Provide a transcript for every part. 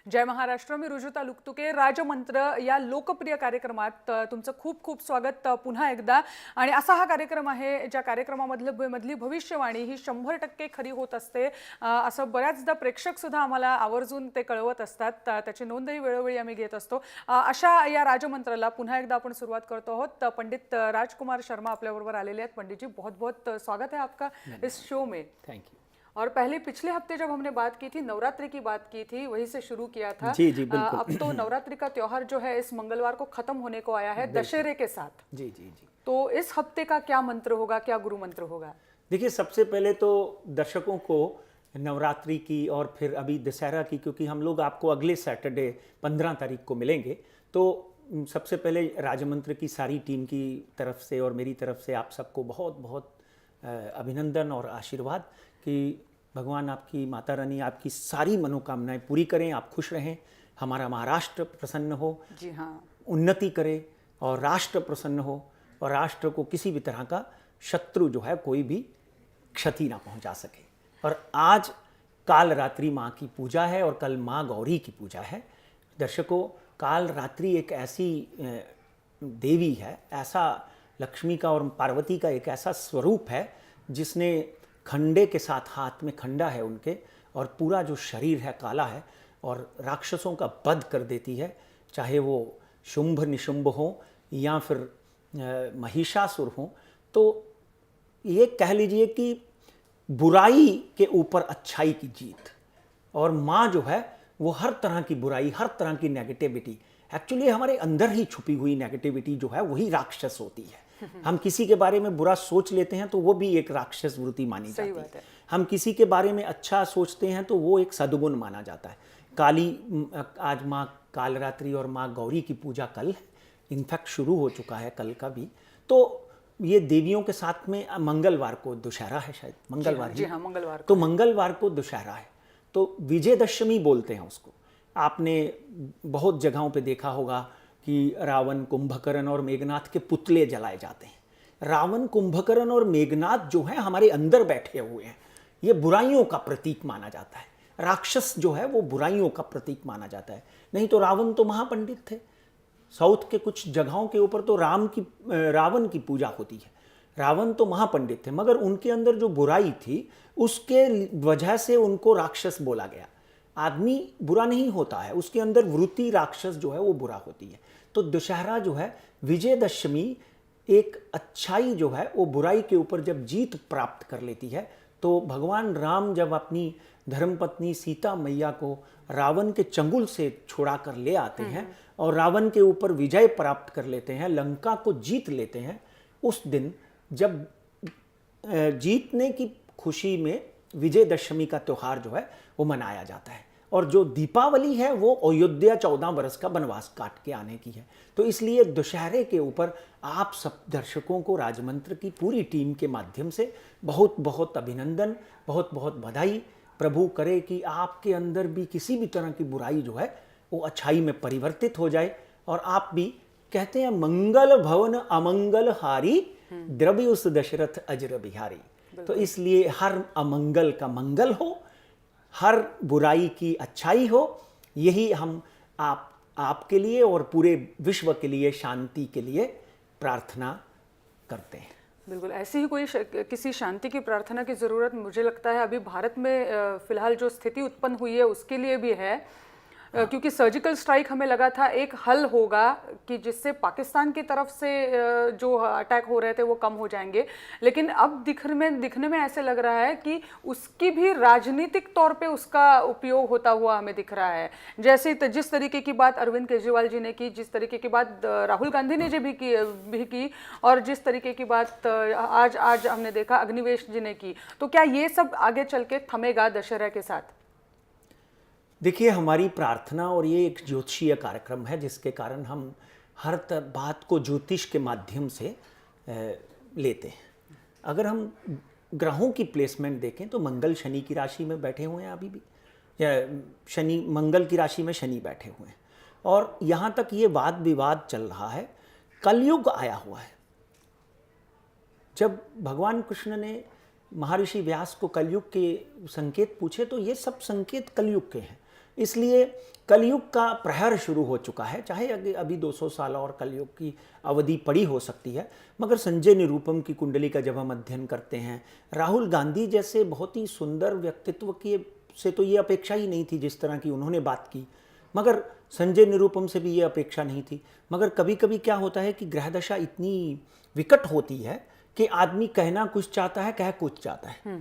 जय महाराष्ट्र. मी रुजुता लुकतुके. राजमंत्र या लोकप्रिय कार्यक्रमात तुमचं खूप खूप स्वागत पुन्हा एकदा. आणि असा हा कार्यक्रम आहे ज्या कार्यक्रमामधली भविष्यवाणी ही 100% खरी होत असते असं बऱ्याचदा प्रेक्षक सुद्धा आम्हाला आवर्जून ते कळवत असतात. त्याची नोंदही वेळोवेळी आम्ही घेत असतो. अशा या राजमंत्राला पुन्हा एकदा आपण सुरुवात करतो आहोत. पंडित राजकुमार शर्मा आपल्याबरोबर आलेले आहेत. पंडित जी, बहुत बहुत स्वागत है आपका इस शो में. Thank you. और पहले पिछले हफ्ते जब हमने बात की थी, नवरात्रि की बात की थी, वहीं से शुरू किया था. जी जी बिल्कुल. अब तो नवरात्रि का त्योहार जो है इस मंगलवार को खत्म होने को आया है दशहरे के साथ. जी जी जी. तो इस हफ्ते का क्या मंत्र होगा, क्या गुरु मंत्र होगा? देखिए, सबसे पहले तो दर्शकों को नवरात्रि की और फिर अभी दशहरा की, क्योंकि हम लोग आपको अगले सैटरडे 15 तारीख को मिलेंगे, तो सबसे पहले राजमंत्र की सारी टीम की तरफ से और मेरी तरफ से आप सबको बहुत बहुत अभिनंदन और आशीर्वाद कि भगवान आपकी माता रानी आपकी सारी मनोकामनाएं पूरी करें, आप खुश रहें, हमारा महाराष्ट्र प्रसन्न हो. जी हाँ. उन्नति करे और राष्ट्र प्रसन्न हो और राष्ट्र को किसी भी तरह का शत्रु जो है कोई भी क्षति ना पहुंचा सके. और आज काल रात्रि माँ की पूजा है और कल माँ गौरी की पूजा है. दर्शकों, काल रात्रि एक ऐसी देवी है, ऐसा लक्ष्मी का और पार्वती का एक ऐसा स्वरूप है जिसने खंडे के साथ, हाथ में खंडा है उनके, और पूरा जो शरीर है काला है और राक्षसों का वध कर देती है, चाहे वो शुंभ निशुंभ हो या फिर महिषासुर हो. तो ये कह लीजिए कि बुराई के ऊपर अच्छाई की जीत. और माँ जो है वो हर तरह की बुराई, हर तरह की नेगेटिविटी, एक्चुअली हमारे अंदर ही छुपी हुई नेगेटिविटी जो है वही राक्षस होती है. हम किसी के बारे में बुरा सोच लेते हैं तो वो भी एक राक्षस वृत्ति मानी जाती है. हम किसी के बारे में अच्छा सोचते हैं तो वो एक सद्गुण माना जाता है. आज माँ कालरात्रि और माँ गौरी की पूजा कल है, इनफैक्ट शुरू हो चुका है कल का भी. तो ये देवियों के साथ में मंगलवार को दशहरा है, शायद मंगलवार जी हाँ, मंगलवार तो मंगलवार को दशहरा है. तो विजयदशमी बोलते हैं उसको. आपने बहुत जगहों पे देखा होगा कि रावण, कुंभकर्ण और मेघनाथ के पुतले जलाए जाते हैं. रावण, कुंभकर्ण और मेघनाथ जो हैं हमारे अंदर बैठे हुए हैं. ये बुराइयों का प्रतीक माना जाता है. राक्षस जो है वो बुराइयों का प्रतीक माना जाता है. नहीं तो रावण तो महापंडित थे. साउथ के कुछ जगहों के ऊपर तो रावण की पूजा होती है. रावण तो महापंडित थे, मगर उनके अंदर जो बुराई थी उसके वजह से उनको राक्षस बोला गया. आदमी बुरा नहीं होता है, उसके अंदर वृत्ति राक्षस जो है वो बुरा होती है. तो दशहरा जो है, विजयदशमी, एक अच्छाई जो है वो बुराई के ऊपर जब जीत प्राप्त कर लेती है, तो भगवान राम जब अपनी धर्मपत्नी सीता मैया को रावण के चंगुल से छुड़ा कर ले आते हैं और रावण के ऊपर विजय प्राप्त कर लेते हैं, लंका को जीत लेते हैं, उस दिन जब जीतने की खुशी में विजयदशमी का त्यौहार जो है वो मनाया जाता है. और जो दीपावली है वो अयोध्या 14 बरस का वनवास काट के आने की है. तो इसलिए दशहरे के ऊपर आप सब दर्शकों को राजमंत्र की पूरी टीम के माध्यम से बहुत बहुत अभिनंदन, बहुत बहुत बधाई. प्रभु करे कि आपके अंदर भी किसी भी तरह की बुराई जो है वो अच्छाई में परिवर्तित हो जाए और आप भी, कहते हैं मंगल भवन अमंगल हारी, द्रव्य उस दशरथ अजर बिहारी. तो इसलिए हर अमंगल का मंगल हो, हर बुराई की अच्छाई हो, यही हम आपके लिए और पूरे विश्व के लिए, शांति के लिए प्रार्थना करते हैं. बिल्कुल, ऐसी ही कोई किसी शांति की प्रार्थना की ज़रूरत मुझे लगता है अभी भारत में फिलहाल जो स्थिति उत्पन्न हुई है उसके लिए भी है. क्योंकि सर्जिकल स्ट्राइक हमें लगा था एक हल होगा कि जिससे पाकिस्तान की तरफ से जो अटैक हो रहे थे वो कम हो जाएंगे, लेकिन अब दिखने में ऐसे लग रहा है कि उसकी भी राजनीतिक तौर पे उसका उपयोग होता हुआ हमें दिख रहा है. जैसे जिस तरीके की बात अरविंद केजरीवाल जी ने की, जिस तरीके की बात राहुल गांधी ने भी की और जिस तरीके की बात आज हमने देखा अग्निवेश जी ने की. तो क्या ये सब आगे चल के थमेगा दशहरा के साथ? देखिए, हमारी प्रार्थना, और ये एक ज्योतिषीय कार्यक्रम है जिसके कारण हम हर बात को ज्योतिष के माध्यम से लेते हैं. अगर हम ग्रहों की प्लेसमेंट देखें तो मंगल शनि की राशि में बैठे हुए हैं अभी भी, या मंगल की राशि में शनि बैठे हुए हैं. और यहाँ तक ये वाद विवाद चल रहा है, कलयुग आया हुआ है. जब भगवान कृष्ण ने महर्षि व्यास को कलयुग के संकेत पूछे तो ये सब संकेत कलयुग के हैं. इसलिए कलयुग का प्रहर शुरू हो चुका है, चाहे अभी 200 साल और कलयुग की अवधि पड़ी हो सकती है, मगर संजय निरुपम की कुंडली का जब हम अध्ययन करते हैं, राहुल गांधी जैसे बहुत ही सुंदर व्यक्तित्व की से तो ये अपेक्षा ही नहीं थी जिस तरह की उन्होंने बात की, मगर संजय निरुपम से भी ये अपेक्षा नहीं थी। मगर कभी कभी क्या होता है कि ग्रह दशा इतनी विकट होती है कि आदमी कहना कुछ चाहता है, कह कुछ चाहता है।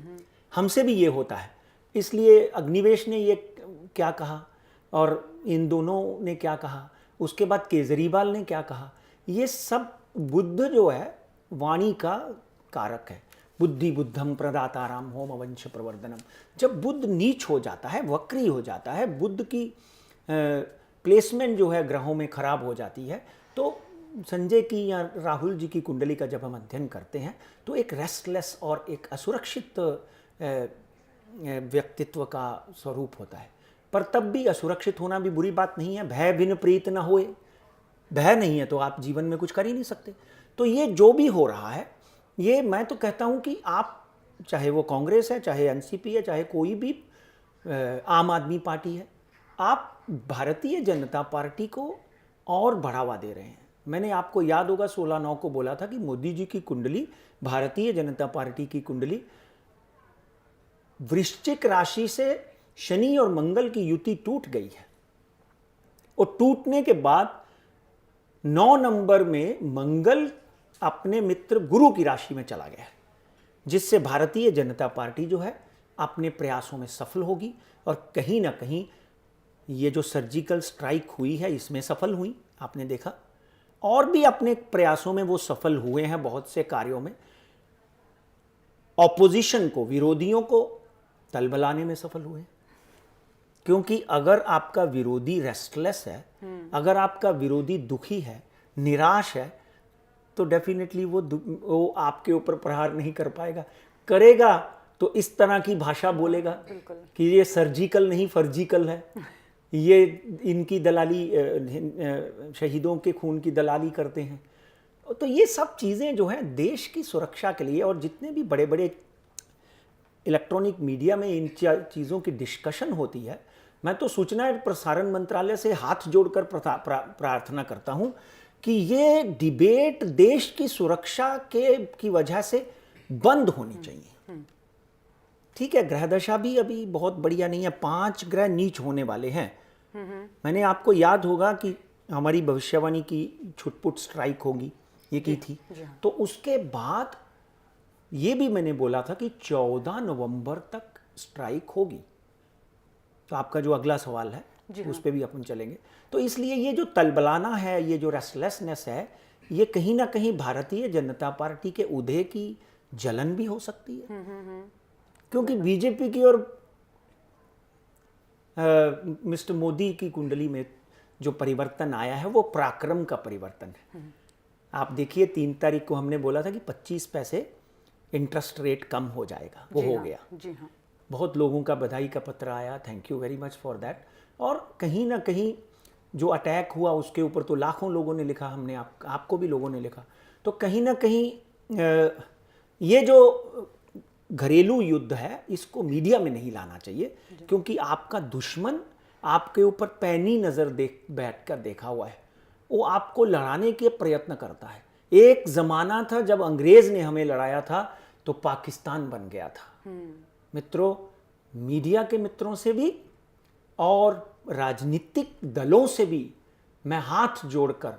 हमसे भी ये होता है। इसलिए अग्निवेश ने ये क्या कहा और इन दोनों ने क्या कहा, उसके बाद केजरीवाल ने क्या कहा, ये सब बुद्ध जो है वाणी का कारक है। बुद्धि बुद्धम प्रदाताराम होम वंश प्रवर्धनम। जब बुद्ध नीच हो जाता है, वक्री हो जाता है, बुद्ध की प्लेसमेंट जो है ग्रहों में खराब हो जाती है, तो संजय की या राहुल जी की कुंडली का जब हम अध्ययन करते हैं तो एक रेस्टलेस और एक असुरक्षित व्यक्तित्व का स्वरूप होता है। पर तब भी असुरक्षित होना भी बुरी बात नहीं है। भय बिन प्रीत न होए, भय नहीं है तो आप जीवन में कुछ कर ही नहीं सकते। तो ये जो भी हो रहा है, ये मैं तो कहता हूँ कि आप, चाहे वो कांग्रेस है, चाहे एनसीपी है, चाहे कोई भी आम आदमी पार्टी है, आप भारतीय जनता पार्टी को और बढ़ावा दे रहे हैं। मैंने आपको याद होगा 16/9 को बोला था कि मोदी जी की कुंडली, भारतीय जनता पार्टी की कुंडली, वृश्चिक राशि से शनि और मंगल की युति टूट गई है और टूटने के बाद 9 नंबर में मंगल अपने मित्र गुरु की राशि में चला गया है, जिससे भारतीय जनता पार्टी जो है अपने प्रयासों में सफल होगी और कहीं ना कहीं ये जो सर्जिकल स्ट्राइक हुई है इसमें सफल हुई, आपने देखा, और भी अपने प्रयासों में वो सफल हुए हैं बहुत से कार्यों में। ऑपोजिशन को, विरोधियों को तलबलाने में सफल हुए, क्योंकि अगर आपका विरोधी रेस्टलेस है, अगर आपका विरोधी दुखी है, निराश है, तो डेफिनेटली वो आपके ऊपर प्रहार नहीं कर पाएगा। करेगा तो इस तरह की भाषा बोलेगा कि ये सर्जिकल नहीं फर्जिकल है, ये इनकी दलाली, शहीदों के खून की दलाली करते हैं। तो ये सब चीज़ें जो हैं देश की सुरक्षा के लिए, और जितने भी बड़े बड़े इलेक्ट्रॉनिक मीडिया में इन चीज़ों की डिस्कशन होती है, मैं तो सूचना और प्रसारण मंत्रालय से हाथ जोड़कर प्रार्थना करता हूं कि ये डिबेट देश की सुरक्षा की वजह से बंद होनी चाहिए। ठीक है, ग्रह दशा भी अभी बहुत बढ़िया नहीं है, 5 ग्रह नीच होने वाले हैं। मैंने आपको याद होगा कि हमारी भविष्यवाणी की छुटपुट स्ट्राइक होगी, ये की थी, तो उसके बाद ये भी मैंने बोला था कि 14 नवंबर तक स्ट्राइक होगी। तो आपका जो अगला सवाल है उस पर भी अपन चलेंगे। तो इसलिए ये जो तलबलाना है, ये जो रेस्टलेसनेस है, ये कहीं ना कहीं भारतीय जनता पार्टी के उदय की जलन भी हो सकती है, क्योंकि बीजेपी की और मिस्टर मोदी की कुंडली में जो परिवर्तन आया है वो पराक्रम का परिवर्तन है। आप देखिए 3 तारीख को हमने बोला था कि 25 पैसे इंटरेस्ट रेट कम हो जाएगा, वो हो गया। जी हाँ। बहुत लोगों का बधाई का पत्र आया, thank you very much for that. और कहीं ना कहीं जो अटैक हुआ उसके ऊपर तो लाखों लोगों ने लिखा, हमने आपको भी लोगों ने लिखा। तो कहीं ना कहीं ये जो घरेलू युद्ध है इसको मीडिया में नहीं लाना चाहिए, क्योंकि आपका दुश्मन आपके ऊपर पैनी नज़र बैठकर देखा हुआ है, वो आपको लड़ाने के प्रयत्न करता है। एक ज़माना था जब अंग्रेज़ ने हमें लड़ाया था तो पाकिस्तान बन गया था। मित्रों, मीडिया के मित्रों से भी और राजनीतिक दलों से भी मैं हाथ जोड़कर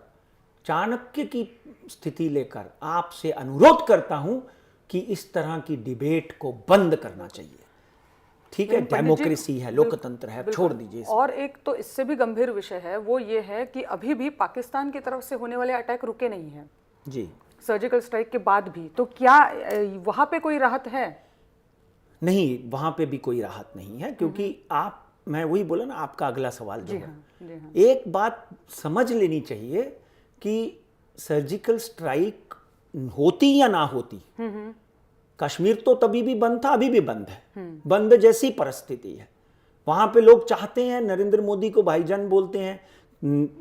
चाणक्य की स्थिति लेकर आपसे अनुरोध करता हूं कि इस तरह की डिबेट को बंद करना चाहिए। ठीक है, डेमोक्रेसी है, लोकतंत्र है, छोड़ दीजिए। और एक तो इससे भी गंभीर विषय है, वो ये है कि अभी भी पाकिस्तान की तरफ से होने वाले अटैक रुके नहीं हैं जी, सर्जिकल स्ट्राइक के बाद भी। तो क्या वहां पे कोई राहत है? नहीं, वहां पे भी कोई राहत नहीं है, क्योंकि मैं वही बोला ना, आपका अगला सवाल जो है, एक बात समझ लेनी चाहिए कि सर्जिकल स्ट्राइक होती या ना होती, कश्मीर तो तभी भी बंद था, अभी भी बंद है, बंद जैसी परिस्थिति है। वहां पे लोग चाहते हैं, नरेंद्र मोदी को भाईजान बोलते हैं,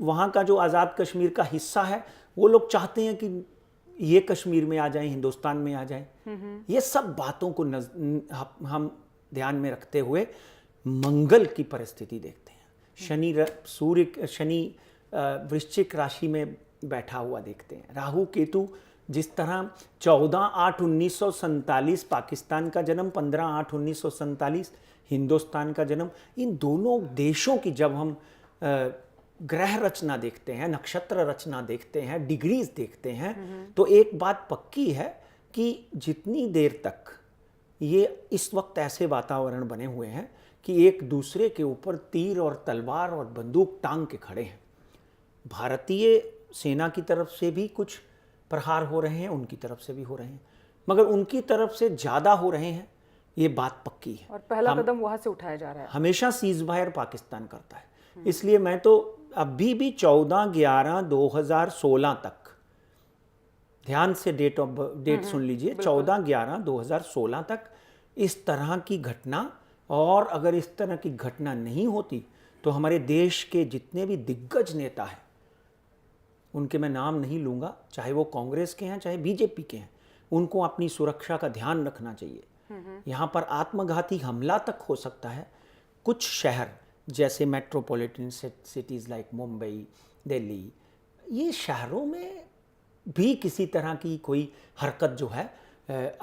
वहां का जो आज़ाद कश्मीर का हिस्सा है वो लोग चाहते हैं कि ये कश्मीर में आ जाए, हिंदुस्तान में आ जाए। ये सब बातों को हम ध्यान में रखते हुए मंगल की परिस्थिति देखते हैं। शनि वृश्चिक राशि में बैठा हुआ देखते हैं। राहु केतु जिस तरह 14/8/1947 पाकिस्तान का जन्म, 15/8/1947 हिंदुस्तान का जन्म, इन दोनों देशों की जब हम ग्रह रचना देखते हैं, नक्षत्र रचना देखते हैं, डिग्रीज देखते हैं, तो एक बात पक्की है कि जितनी देर तक ये इस वक्त ऐसे वातावरण बने हुए हैं कि एक दूसरे के ऊपर तीर और तलवार और बंदूक टांग के खड़े हैं। भारतीय सेना की तरफ से भी कुछ प्रहार हो रहे हैं, उनकी तरफ से भी हो रहे हैं, मगर उनकी तरफ से ज़्यादा हो रहे हैं, ये बात पक्की है। और पहला कदम वहाँ से उठाया जा रहा है। हमेशा सीज़फायर पाकिस्तान करता है। इसलिए मैं तो अभी भी 14/11/2016 तक, ध्यान से डेट सुन लीजिए, 14/11/2016 तक इस तरह की घटना, और अगर इस तरह की घटना नहीं होती तो हमारे देश के जितने भी दिग्गज नेता हैं, उनके मैं नाम नहीं लूँगा, चाहे वो कांग्रेस के हैं चाहे बीजेपी के हैं, उनको अपनी सुरक्षा का ध्यान रखना चाहिए। यहाँ पर आत्मघाती हमला तक हो सकता है। कुछ शहर जैसे metropolitan cities like Mumbai, Delhi, ये शहरों में भी किसी तरह की कोई हरकत जो है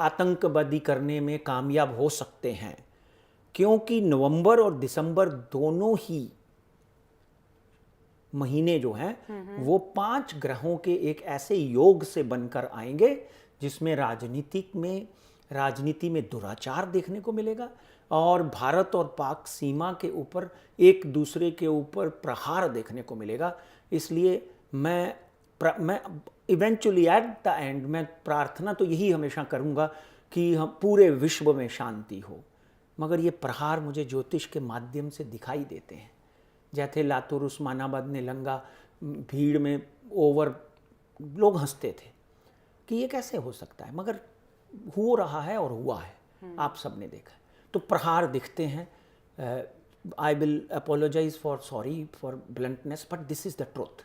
आतंकवादी करने में कामयाब हो सकते हैं, क्योंकि नवंबर और दिसंबर दोनों ही महीने जो हैं वो 5 ग्रहों के एक ऐसे योग से बनकर आएंगे जिसमें राजनीति में दुराचार देखने को मिलेगा, और भारत और पाक सीमा के ऊपर एक दूसरे के ऊपर प्रहार देखने को मिलेगा। इसलिए मैं इवेंचुअली एट द एंड मैं प्रार्थना तो यही हमेशा करूंगा कि हम पूरे विश्व में शांति हो, मगर ये प्रहार मुझे ज्योतिष के माध्यम से दिखाई देते हैं। जैसे लातूर, उस्मानाबाद, निलंगा, भीड़ में लोग हंसते थे कि ये कैसे हो सकता है, मगर हो रहा है और हुआ है, आप सबने देखा। तो प्रहार दिखते हैं। I will apologize sorry for bluntness, but this is the truth.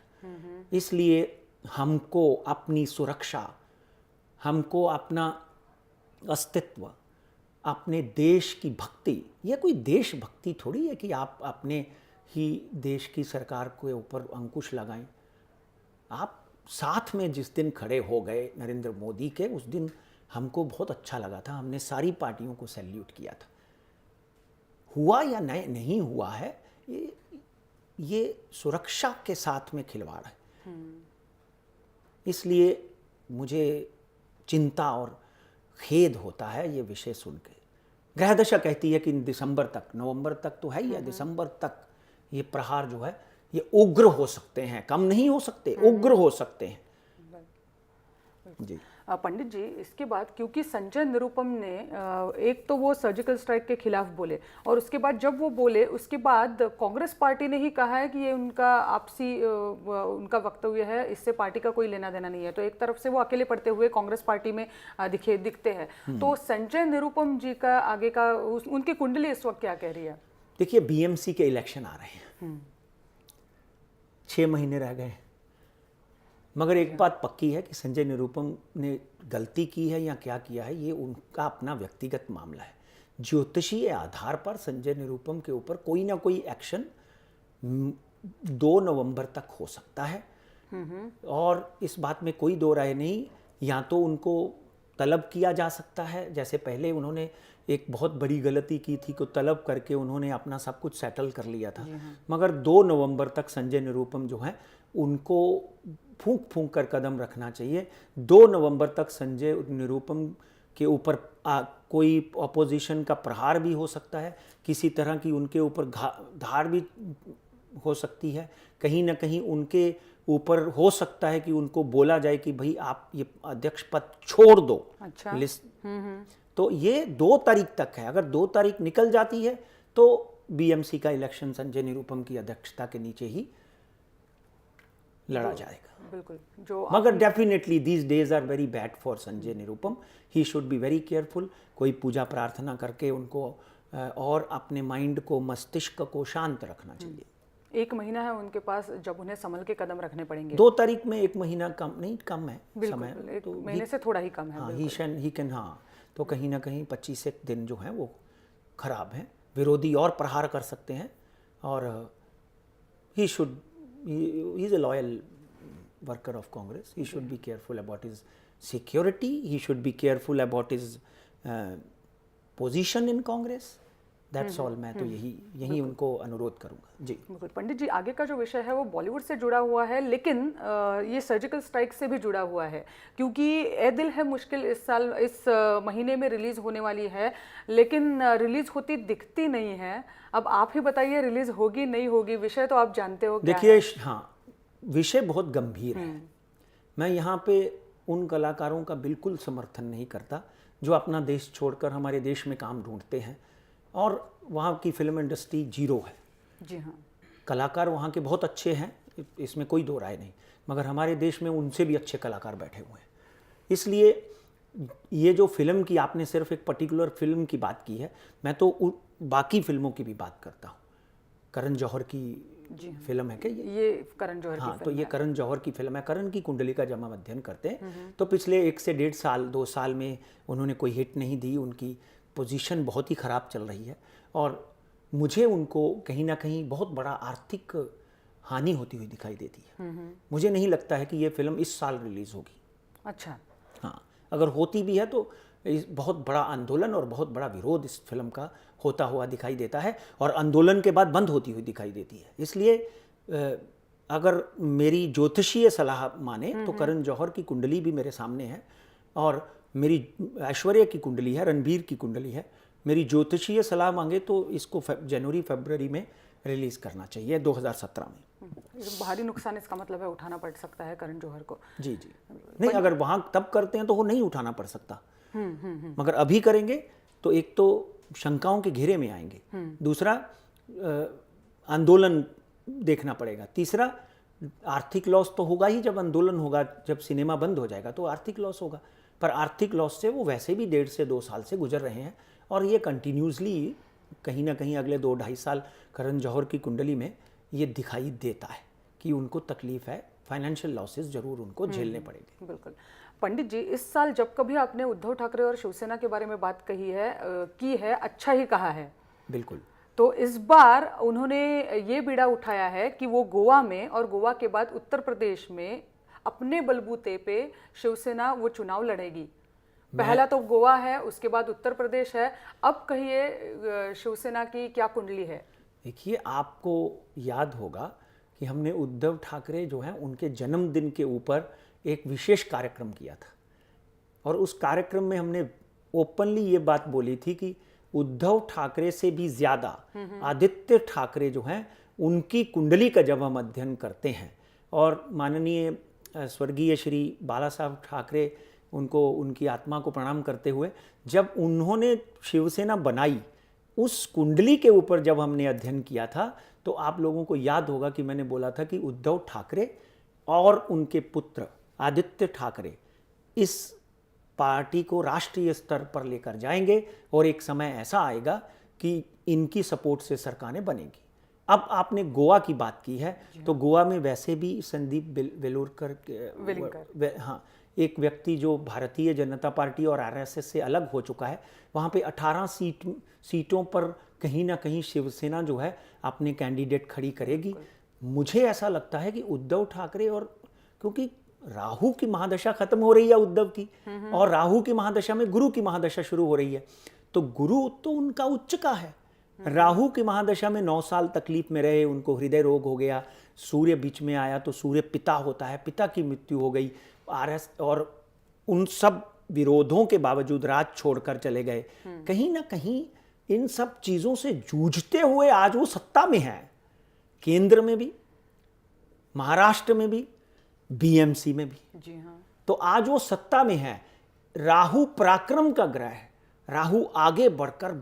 इसलिए हमको अपनी सुरक्षा, हमको अपना अस्तित्व, अपने देश की भक्ति, ये कोई देशभक्ति थोड़ी है कि आप अपने ही देश की सरकार के ऊपर अंकुश लगाएं। आप साथ में जिस दिन खड़े हो गए नरेंद्र मोदी के, उस दिन हमको बहुत अच्छा लगा था, हमने सारी पार्टियों को सैल्यूट किया था। हुआ या नहीं हुआ है, ये सुरक्षा के साथ में खिलवाड़ है। इसलिए मुझे चिंता और खेद होता है ये विषय सुन के। ग्रह दशा कहती है कि दिसंबर तक, नवंबर तक तो है ही है, दिसंबर तक ये प्रहार जो है ये उग्र हो सकते हैं, कम नहीं हो सकते, उग्र हो सकते हैं। जी पंडित जी, इसके बाद क्योंकि संजय निरुपम ने एक तो वो सर्जिकल स्ट्राइक के खिलाफ बोले, और उसके बाद जब वो बोले उसके बाद कांग्रेस पार्टी ने ही कहा है कि ये उनका आपसी उनका वक्तव्य है, इससे पार्टी का कोई लेना देना नहीं है। तो एक तरफ से वो अकेले पड़ते हुए कांग्रेस पार्टी में दिखते हैं। तो संजय निरुपम जी का आगे का उनकी कुंडली इस वक्त क्या कह रही है? देखिए, बीएमसी के इलेक्शन आ रहे हैं, 6 महीने रह गए, मगर एक बात पक्की है कि संजय निरुपम ने गलती की है या क्या किया है, ये उनका अपना व्यक्तिगत मामला है। ज्योतिषीय आधार पर संजय निरुपम के ऊपर कोई ना कोई एक्शन 2 नवंबर तक हो सकता है, और इस बात में कोई दो राय नहीं। या तो उनको तलब किया जा सकता है, जैसे पहले उन्होंने एक बहुत बड़ी गलती की थी को तलब करके उन्होंने अपना सब कुछ सेटल कर लिया था, मगर 2 नवंबर तक संजय निरुपम जो है उनको फूंक कर कदम रखना चाहिए। 2 नवंबर तक संजय निरुपम के ऊपर कोई अपोजिशन का प्रहार भी हो सकता है, किसी तरह की उनके ऊपर धार भी हो सकती है, कहीं ना कहीं उनके ऊपर हो सकता है कि उनको बोला जाए कि भाई आप ये अध्यक्ष पद छोड़ दो। अच्छा। लिस्ट तो ये 2 तारीख तक है। अगर 2 तारीख निकल जाती है तो बीएमसी का इलेक्शन संजय निरुपम की अध्यक्षता के नीचे ही लड़ा जाएगा। बिल्कुल। जो मगर definitely these days are very bad for Sanjay Nirupam. He should be very careful. कोई पूजा प्रार्थना करके उनको और अपने माइंड को, मस्तिष्क को शांत रखना चाहिए। 1 महीना है उनके पास जब उन्हें संभल के कदम रखने पड़ेंगे। 2 तारीख में 1 महीना कम नहीं, कम है समय, 1 महीने से थोड़ा ही कम है। हाँ, ही कैन। हाँ, तो कहीं ना कहीं 25 दिन जो हैं वो खराब हैं। विरोधी और प्रहार कर सकते हैं, और he should, he is a loyal worker of Congress. He should be careful about his security. He should be careful about his position in Congress. That's all. मैं तो यही उनको अनुरोध करूंगा जी। बिल्कुल पंडित जी, आगे का जो विषय है वो बॉलीवुड से जुड़ा हुआ है, लेकिन ये सर्जिकल स्ट्राइक से भी जुड़ा हुआ है, क्योंकि ए दिल है मुश्किल इस महीने में रिलीज होने वाली है, लेकिन रिलीज होती दिखती नहीं है। अब आप ही बताइए, रिलीज होगी नहीं होगी? विषय तो आप जानते हो क्या देखिए, हाँ, विषय बहुत गंभीर है। मैं यहाँ पे उन कलाकारों का बिल्कुल समर्थन नहीं करता जो अपना देश छोड़कर हमारे देश में काम ढूंढते हैं, और वहाँ की फिल्म इंडस्ट्री जीरो है। जी हाँ, कलाकार वहाँ के बहुत अच्छे हैं, इसमें कोई दो राय नहीं, मगर हमारे देश में उनसे भी अच्छे कलाकार बैठे हुए हैं। इसलिए ये जो फिल्म की, आपने सिर्फ एक पर्टिकुलर फिल्म की बात की है, मैं तो बाकी फिल्मों की भी बात करता हूँ। करण जौहर की फिल्म है क्या ये करण जौहर हाँ, की तो ये करण जौहर की फिल्म है। करण की कुंडली का जब हम अध्ययन करते हैं तो पिछले 1 से 1.5 साल 2 साल में उन्होंने कोई हिट नहीं दी, उनकी पोजीशन बहुत ही ख़राब चल रही है, और मुझे उनको कहीं ना कहीं बहुत बड़ा आर्थिक हानि होती हुई दिखाई देती है। मुझे नहीं लगता है कि ये फिल्म इस साल रिलीज़ होगी। अच्छा, हाँ, अगर होती भी है तो बहुत बड़ा आंदोलन और बहुत बड़ा विरोध इस फिल्म का होता हुआ दिखाई देता है, और आंदोलन के बाद बंद होती हुई दिखाई देती है। इसलिए अगर मेरी ज्योतिषीय सलाह माने तो करण जौहर की कुंडली भी मेरे सामने है, और मेरी ऐश्वर्या की कुंडली है, रणबीर की कुंडली है। मेरी ज्योतिषीय सलाह मांगे तो इसको जनवरी फरवरी में रिलीज़ करना चाहिए 2017 में। भारी नुकसान इसका मतलब है उठाना पड़ सकता है करण जौहर को। जी जी, नहीं, अगर वहाँ तब करते हैं तो वो नहीं उठाना पड़ सकता, मगर अभी करेंगे तो एक तो शंकाओं के घेरे में आएंगे, दूसरा आंदोलन देखना पड़ेगा, तीसरा आर्थिक लॉस तो होगा ही। जब आंदोलन होगा, जब सिनेमा बंद हो जाएगा तो आर्थिक लॉस होगा, पर आर्थिक लॉस से वो वैसे भी 1.5 से 2 साल से गुजर रहे हैं, और ये कंटिन्यूसली कहीं ना कहीं अगले 2-2.5 साल करण जौहर की कुंडली में ये दिखाई देता है कि उनको तकलीफ है, फाइनेंशियल लॉसेस जरूर उनको झेलने पड़ेंगे। बिल्कुल पंडित जी, इस साल जब कभी आपने उद्धव ठाकरे और शिवसेना के बारे में बात की है, अच्छा ही कहा है। बिल्कुल। तो इस बार उन्होंने ये बीड़ा उठाया है कि वो गोवा में और गोवा के बाद उत्तर प्रदेश में अपने बलबूते पे शिवसेना वो चुनाव लड़ेगी। पहला तो गोवा है, उसके बाद उत्तर प्रदेश है, अब कहिए शिवसेना की क्या कुंडली है? देखिए, आपको याद होगा कि हमने उद्धव ठाकरे जो हैं उनके जन्मदिन के ऊपर एक विशेष कार्यक्रम किया था, और उस कार्यक्रम में हमने ओपनली ये बात बोली थी कि उद्धव ठाकरे से भी ज्यादा आदित्य ठाकरे जो हैं उनकी कुंडली का जब हम अध्ययन करते हैं, और माननीय स्वर्गीय श्री बाला साहब ठाकरे, उनको, उनकी आत्मा को प्रणाम करते हुए, जब उन्होंने शिवसेना बनाई, उस कुंडली के ऊपर जब हमने अध्ययन किया था, तो आप लोगों को याद होगा कि मैंने बोला था कि उद्धव ठाकरे और उनके पुत्र आदित्य ठाकरे इस पार्टी को राष्ट्रीय स्तर पर लेकर जाएंगे, और एक समय ऐसा आएगा कि इनकी सपोर्ट से सरकारें बनेगी। अब आपने गोवा की बात की है, तो गोवा में वैसे भी संदीप वेलिंगकर, हाँ, एक व्यक्ति जो भारतीय जनता पार्टी और आरएसएस से अलग हो चुका है, वहाँ पे 18 सीटों पर कहीं ना कहीं शिवसेना जो है अपने कैंडिडेट खड़ी करेगी। मुझे ऐसा लगता है कि उद्धव ठाकरे, और क्योंकि राहु की महादशा खत्म हो रही है उद्धव की, और राहु की महादशा में गुरु की महादशा शुरू हो रही है, तो गुरु तो उनका उच्च का है। राहु की महादशा में 9 साल तकलीफ में रहे, उनको हृदय रोग हो गया, सूर्य बीच में आया तो सूर्य पिता होता है, पिता की मृत्यु हो गई, और उन सब विरोधों के बावजूद राज छोड़कर चले गए। कहीं ना कहीं इन सब चीजों से जूझते हुए आज वो सत्ता में है, केंद्र में भी, महाराष्ट्र में भी, बीएमसी में भी। जी हाँ। तो आज वो सत्ता में है। राहु पराक्रम का ग्रह है, राहु आगे बढ़कर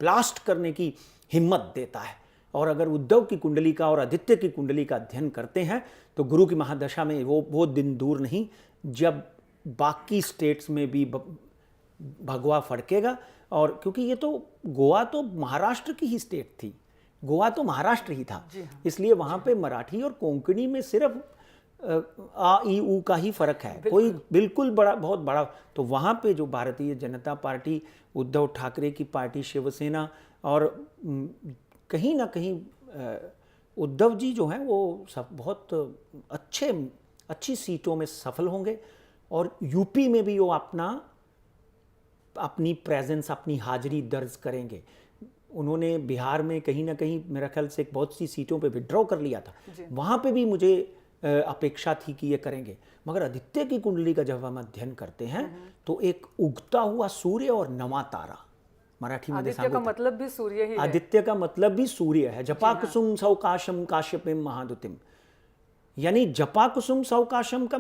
ब्लास्ट करने की हिम्मत देता है, और अगर उद्धव की कुंडली का और आदित्य की कुंडली का अध्ययन करते हैं तो गुरु की महादशा में वो दिन दूर नहीं जब बाकी स्टेट्स में भी भगवा फड़केगा। और क्योंकि ये तो गोवा तो महाराष्ट्र की ही स्टेट थी, गोवा तो महाराष्ट्र ही था, इसलिए वहाँ पे मराठी और कोंकणी में सिर्फ आ ई ऊ का ही फर्क है, कोई बिल्कुल बहुत बड़ा। तो वहाँ पे जो भारतीय जनता पार्टी, उद्धव ठाकरे की पार्टी शिवसेना, और कहीं ना कहीं उद्धव जी जो हैं वो सब बहुत अच्छी सीटों में सफल होंगे और यूपी में भी वो अपनी प्रेजेंस, अपनी हाजिरी दर्ज करेंगे। उन्होंने बिहार में कहीं ना कहीं मेरा ख्याल से बहुत सी सीटों पे विड्रॉ कर लिया था, वहाँ पे भी मुझे अपेक्षा थी कि ये करेंगे। मगर आदित्य की कुंडली का जब हम अध्ययन करते हैं तो एक उगता हुआ सूर्य और नवा तारा, मराठी में आदित्य का मतलब भी सूर्य ही है। आदित्य का मतलब भी सूर्य है। जपा कुसुम सौकाशम काश्यपिम महादुतिम, यानी जपा कुसुम सौकाशम का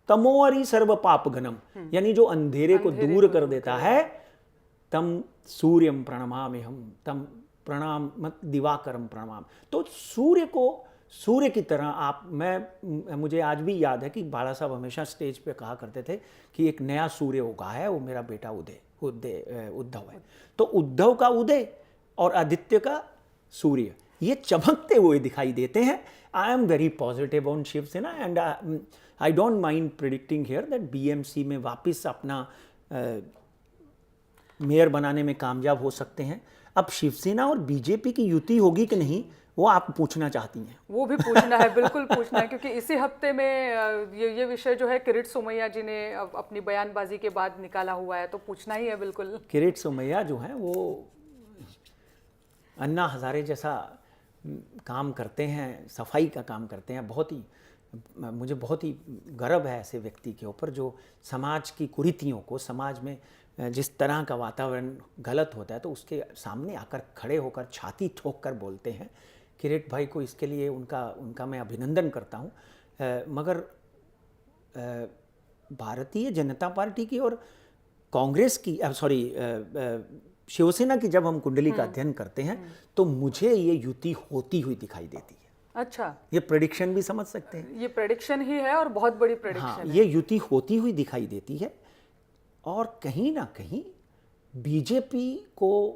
तमोअरि सर्व पाप घनम, यानी जो अंधेरे को दूर कर देता है, तम सूर्यम प्रणमामि हम, तम प्रणाम मत दिवाकरम प्रणाम। तो सूर्य की तरह मुझे आज भी याद है कि बाला साहब हमेशा स्टेज पे कहा करते थे कि एक नया सूर्य उगा है, वो मेरा बेटा उद्धव है। तो उद्धव का उदय और आदित्य का सूर्य, ये चमकते हुए दिखाई देते हैं। I am very positive on Shiv Sena and I don't mind predicting here that BMC में वापस अपना मेयर बनाने में कामयाब हो सकते हैं। अब शिवसेना और बीजेपी की युति होगी कि नहीं, वो आप पूछना चाहती हैं? वो भी पूछना है, बिल्कुल पूछना है, क्योंकि इसी हफ्ते में ये विषय जो है किरीट सोमैया जी ने अपनी बयानबाजी के बाद निकाला हुआ है, तो पूछना ही है बिल्कुल। किरीट सोमैया जो है वो अन्ना हजारे जैसा काम करते हैं, सफाई का काम करते हैं। मुझे बहुत ही गर्व है ऐसे व्यक्ति के ऊपर जो समाज की कुरीतियों को, समाज में जिस तरह का वातावरण गलत होता है तो उसके सामने आकर खड़े होकर छाती ठोक कर बोलते हैं। किरीट भाई को इसके लिए उनका मैं अभिनंदन करता हूँ। मगर भारतीय जनता पार्टी की और कांग्रेस की शिवसेना की जब हम कुंडली का अध्ययन करते हैं तो मुझे ये युति होती हुई दिखाई देती है। अच्छा, ये प्रेडिक्शन भी समझ सकते हैं, ये प्रेडिक्शन ही है और बहुत बड़ी प्रेडिक्शन हाँ, है। ये युति होती हुई दिखाई देती है। और कहीं ना कहीं बीजेपी को,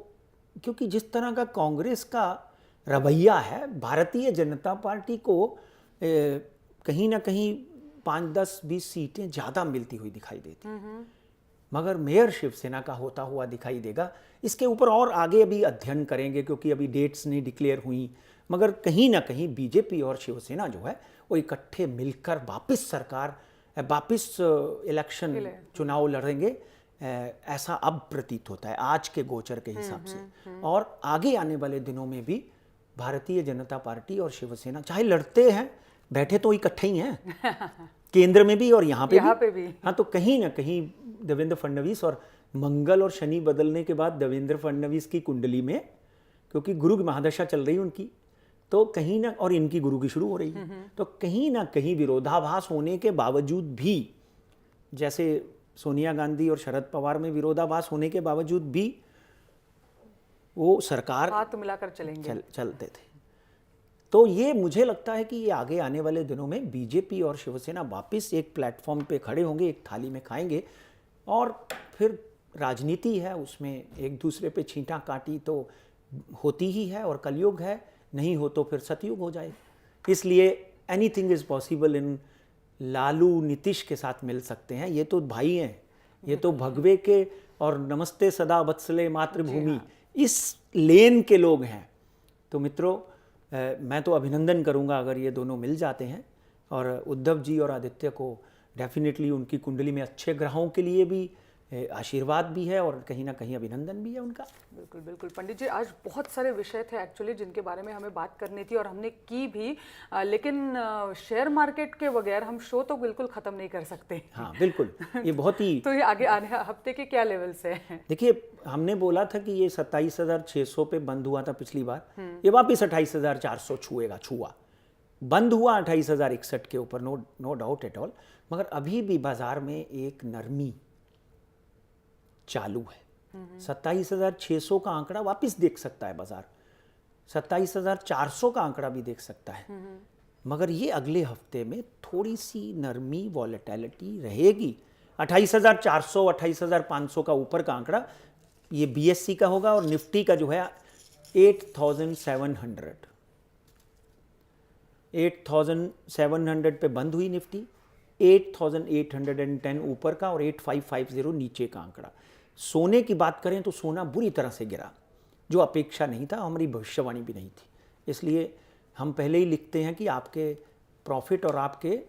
क्योंकि जिस तरह का कांग्रेस का रवैया है, भारतीय जनता पार्टी को कहीं ना कहीं 5, 10, 20 सीटें ज़्यादा मिलती हुई दिखाई देती है। मगर मेयर शिवसेना का होता हुआ दिखाई देगा। इसके ऊपर और आगे भी अध्ययन करेंगे क्योंकि अभी डेट्स नहीं डिक्लेयर हुई। मगर कहीं ना कहीं बीजेपी और शिवसेना जो है वो इकट्ठे मिलकर वापस इलेक्शन चुनाव लड़ेंगे, ऐसा अब प्रतीत होता है आज के गोचर के हिसाब से। और आगे आने वाले दिनों में भी भारतीय जनता पार्टी और शिवसेना चाहे लड़ते हैं, बैठे तो इकट्ठे ही हैं केंद्र में भी और यहाँ पे भी। हाँ, तो कहीं ना कहीं देवेंद्र फडणवीस, और मंगल और शनि बदलने के बाद देवेंद्र फडणवीस की कुंडली में, क्योंकि गुरु की महादशा चल रही है उनकी, तो कहीं ना, और इनकी गुरु की शुरू हो रही है, तो कहीं ना कहीं विरोधाभास होने के बावजूद भी, जैसे सोनिया गांधी और शरद पवार में विरोधाभास होने के बावजूद भी वो सरकार हाथ मिलाकर चलते थे। तो ये मुझे लगता है कि ये आगे आने वाले दिनों में बीजेपी और शिवसेना वापस एक प्लेटफॉर्म पे खड़े होंगे, एक थाली में खाएंगे, और फिर राजनीति है, उसमें एक दूसरे पे छींटा काटी तो होती ही है, और कलयुग है, नहीं हो तो फिर सतयुग हो जाए। इसलिए anything is possible in Lalu Nitish के साथ मिल सकते हैं। ये तो भाई हैं, ये तो भगवे के और नमस्ते सदा वत्सले मातृभूमि, इस लेन के लोग हैं। तो मित्रों, मैं तो अभिनंदन करूंगा अगर ये दोनों मिल जाते हैं, और उद्धव जी और आदित्य को डेफिनेटली उनकी कुंडली में अच्छे ग्रहों के लिए भी आशीर्वाद भी है और कहीं ना कहीं अभिनंदन भी है उनका। बिल्कुल बिल्कुल पंडित जी, आज बहुत सारे विषय थे एक्चुअली जिनके बारे में हमें बात करनी थी और हमने की भी, लेकिन शेयर मार्केट के बगैर हम शो तो बिल्कुल ख़त्म नहीं कर सकते। हाँ बिल्कुल, ये बहुत ही तो ये आगे आने हफ्ते के क्या लेवल्स है? देखिए, हमने बोला था कि ये 27,600 पे बंद हुआ था पिछली बार, ये वापस 28,400 छुआ, बंद हुआ 28,061 के ऊपर, नो डाउट एट ऑल। मगर अभी भी बाजार में एक नरमी चालू है। 27,600 का आंकड़ा वापस देख सकता है बाजार, 27,400 का आंकड़ा भी देख सकता है। मगर ये अगले हफ्ते में थोड़ी सी नरमी, वॉलेटिलिटी रहेगी। 28,400, 28,500 का ऊपर का आंकड़ा ये बीएससी का होगा, और निफ्टी का जो है 8,700 पे बंद हुई निफ्टी, 8,810 ऊपर का और 8,550 नीचे का आंकड़ा। सोने की बात करें तो सोना बुरी तरह से गिरा, जो अपेक्षा नहीं था, हमारी भविष्यवाणी भी नहीं थी। इसलिए हम पहले ही लिखते हैं कि आपके प्रॉफिट और आपके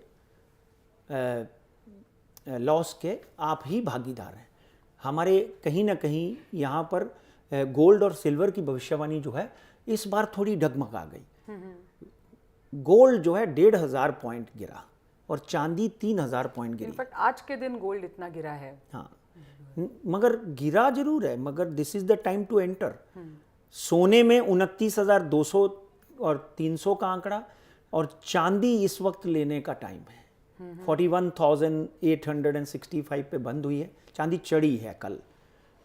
लॉस के आप ही भागीदार हैं। हमारे कहीं ना कहीं यहाँ पर गोल्ड और सिल्वर की भविष्यवाणी जो है इस बार थोड़ी डगमगा गई। गोल्ड जो है 1500 पॉइंट गिरा और चांदी 3000 पॉइंट गिरी। इनफैक्ट आज के दिन गोल्ड इतना गिरा है। हाँ, मगर गिरा जरूर है, मगर this is the time to enter. सोने में 29,200 और 300 का आंकड़ा, और चांदी इस वक्त लेने का टाइम है। 41,865 पे बंद हुई है, चांदी चढ़ी है कल,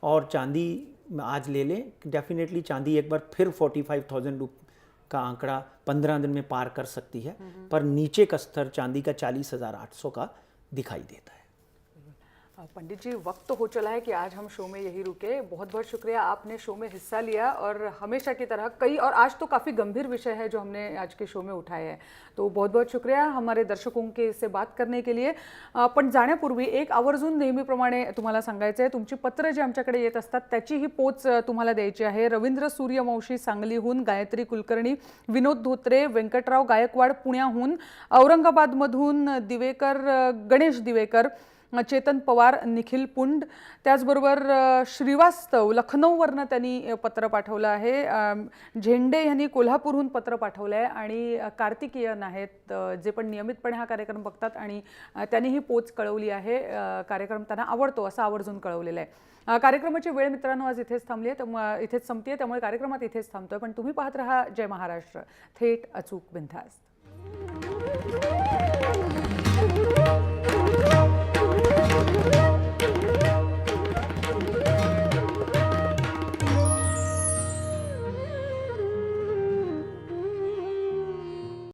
और चांदी आज ले लें डेफिनेटली। चांदी एक बार फिर 45,000 का आंकड़ा 15 दिन में पार कर सकती है, पर नीचे का स्तर चांदी का 40,800 का दिखाई देता है। पंडित जी, वक्त तो हो चला है कि आज हम शो में यही रुके। बहुत बहुत शुक्रिया, आपने शो में हिस्सा लिया, और हमेशा की तरह कई, और आज तो काफ़ी गंभीर विषय है जो हमने आज के शो में उठाए हैं, तो बहुत बहुत शुक्रिया हमारे दर्शकों के से बात करने के लिए। पण जाण्यापूर्वी एक आवर्जून नेहमीप्रमाणे तुम्हाला सांगायचं आहे, तुमची पत्र जे आमच्याकडे येत असतात त्याची ही पोच तुम्हाला द्यायची आहे। रवींद्र सूर्यवंशी सांगलीहून, गायत्री कुलकर्णी, विनोद धोत्रे, व्यंकटराव गायकवाड पुण्याहून, औरंगाबादमधून दिवेकर, गणेश दिवेकर, चेतन पवार, निखिल पुंड, त्याचबरोबर श्रीवास्तव लखनौवरनं त्यांनी पत्र पाठवलं आहे। झेंडे यांनी कोल्हापूरहून पत्र पाठवलं आहे, आणि कार्तिकीयन आहेत जे पण नियमितपणे हा कार्यक्रम बघतात, आणि त्यांनी ही पोच कळवली आहे। कार्यक्रम त्यांना आवडतो असं आवर्जून कळवलेलं आहे। कार्यक्रमाची वेळ मित्रांनो आज इथेच थांबली आहे, इथेच संपते, त्यामुळे कार्यक्रमात इथेच थांबतोय, पण तुम्ही पाहत रहा जय महाराष्ट्र, थेट अचूक बिनधास्त।